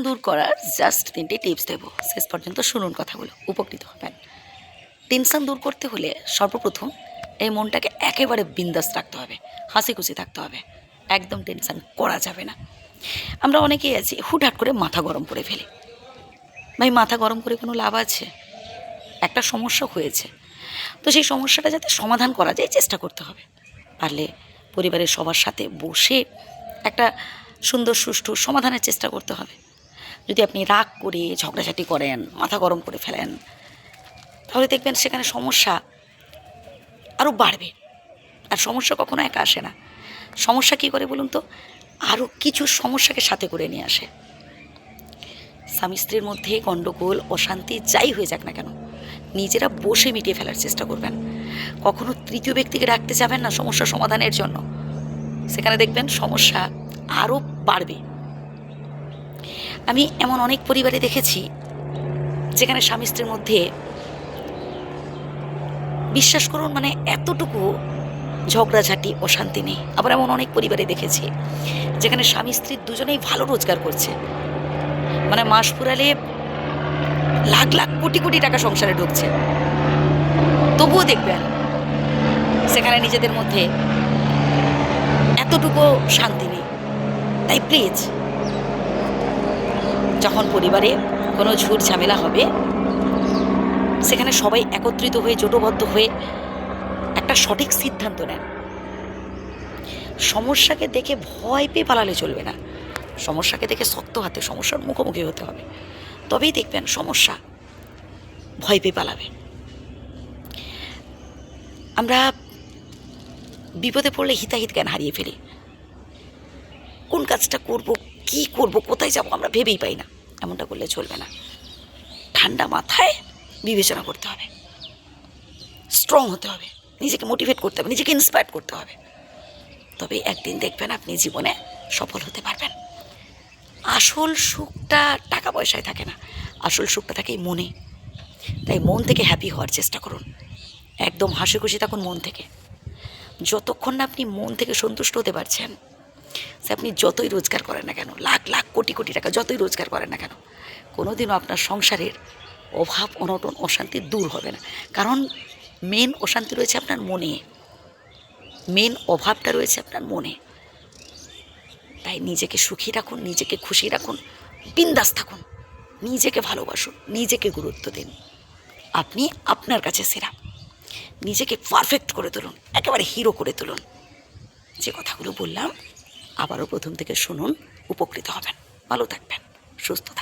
দূর করার জাস্ট 3টি টিপস দেবো, শেষ পর্যন্ত শুনুন কথাগুলো, উপকৃত হবেন। টেনশন দূর করতে হলে সর্বপ্রথম এই মনটাকে একেবারে বিন্দাস রাখতে হবে, হাসি খুশি থাকতে হবে, একদম টেনশন করা যাবে না। আমরা অনেকেই আছি হুটহাট করে মাথা গরম করে ফেলি। ভাই, মাথা গরম করে কোনো লাভ আছে? একটা সমস্যা হয়েছে, তো সেই সমস্যাটা যাতে সমাধান করা যায় চেষ্টা করতে হবে। পারলে পরিবারের সবার সাথে বসে একটা সুন্দর সুষ্ঠু সমাধানের চেষ্টা করতে হবে। যদি আপনি রাগ করে ঝগড়াঝাটি করেন, মাথা গরম করে ফেলেন, তাহলে দেখবেন সেখানে সমস্যা আরও বাড়বে। আর সমস্যা কখনো একা আসে না। সমস্যা কী করে বলুন তো, আরও কিছু সমস্যাকে সাথে করে নিয়ে আসে। স্বামী স্ত্রীর মধ্যে গণ্ডগোল, অশান্তি যাই হয়ে যাক না কেন, নিজেরা বসে মিটিয়ে ফেলার চেষ্টা করবেন। কখনো তৃতীয় ব্যক্তিকে ডাকতে যাবেন না সমস্যা সমাধানের জন্য, সেখানে দেখবেন সমস্যা আরও বাড়বে। আমি এমন অনেক পরিবারে দেখেছি যেখানে স্বামী স্ত্রীর মধ্যে, বিশ্বাস করুন, মানে এতটুকু ঝগড়াঝাটি অশান্তি নেই। আবার এমন অনেক পরিবারে দেখেছি যেখানে স্বামী স্ত্রী দুজনেই ভালো রোজগার করছে, মানে মাস ফুরালে লাখ লাখ কোটি কোটি টাকা সংসারে ঢুকছে, তবুও দেখবেন সেখানে নিজেদের মধ্যে এতটুকু শান্তি নেই। তাই প্লিজ, যখন পরিবারে কোনো ঝুট ঝামেলা হবে, সেখানে সবাই একত্রিত হয়ে জোটবদ্ধ হয়ে একটা সঠিক সিদ্ধান্ত নেন। সমস্যাকে দেখে ভয় পেয়ে পালালে চলবে না, সমস্যাকে দেখে শক্ত হাতে সমস্যার মুখোমুখি হতে হবে, তবেই দেখবেন সমস্যা ভয় পেয়ে পালাবে। আমরা বিপদে পড়লে হিতাহিত জ্ঞান হারিয়ে ফেলি। কোন কাজটা করব, কি করব, কোথায় যাব আমরা ভেবেই পাই না। এমনটা করলে চলবে না। ঠান্ডা মাথায় বিবেচনা করতে হবে, স্ট্রং হতে হবে, নিজেকে মোটিভেট করতে হবে, নিজেকে ইন্সপায়ার করতে হবে। তবে একদিন দেখবেন আপনি জীবনে সফল হতে পারবেন। আসল সুখটা টাকা পয়সায় থাকে না, আসল সুখটা থাকে মনে। তাই মন থেকে হ্যাপি হওয়ার চেষ্টা করুন, একদম হাসি খুশি থাকুন মন থেকে। যতক্ষণ না আপনি মন থেকে সন্তুষ্ট হতে পারছেন, সে আপনি যতই রোজগার করেন না কেন, লাখ লাখ কোটি কোটি টাকা যতই রোজগার করেন না কেন, কোনোদিনও আপনার সংসারের অভাব অনটন অশান্তি দূর হবে না। কারণ মেন অশান্তি রয়েছে আপনার মনে, মেন অভাবটা রয়েছে আপনার মনে। তাই নিজেকে সুখী রাখুন, নিজেকে খুশি রাখুন, বিন্দাস থাকুন, নিজেকে ভালোবাসুন, নিজেকে গুরুত্ব দিন। আপনি আপনার কাছে সেরা। নিজেকে পারফেক্ট করে তুলুন, একেবারে হিরো করে তুলুন। যে কথাগুলো বললাম আবারও প্রথম থেকে শুনুন, উপকৃত হবেন। ভালো থাকবেন, সুস্থ থাকবেন।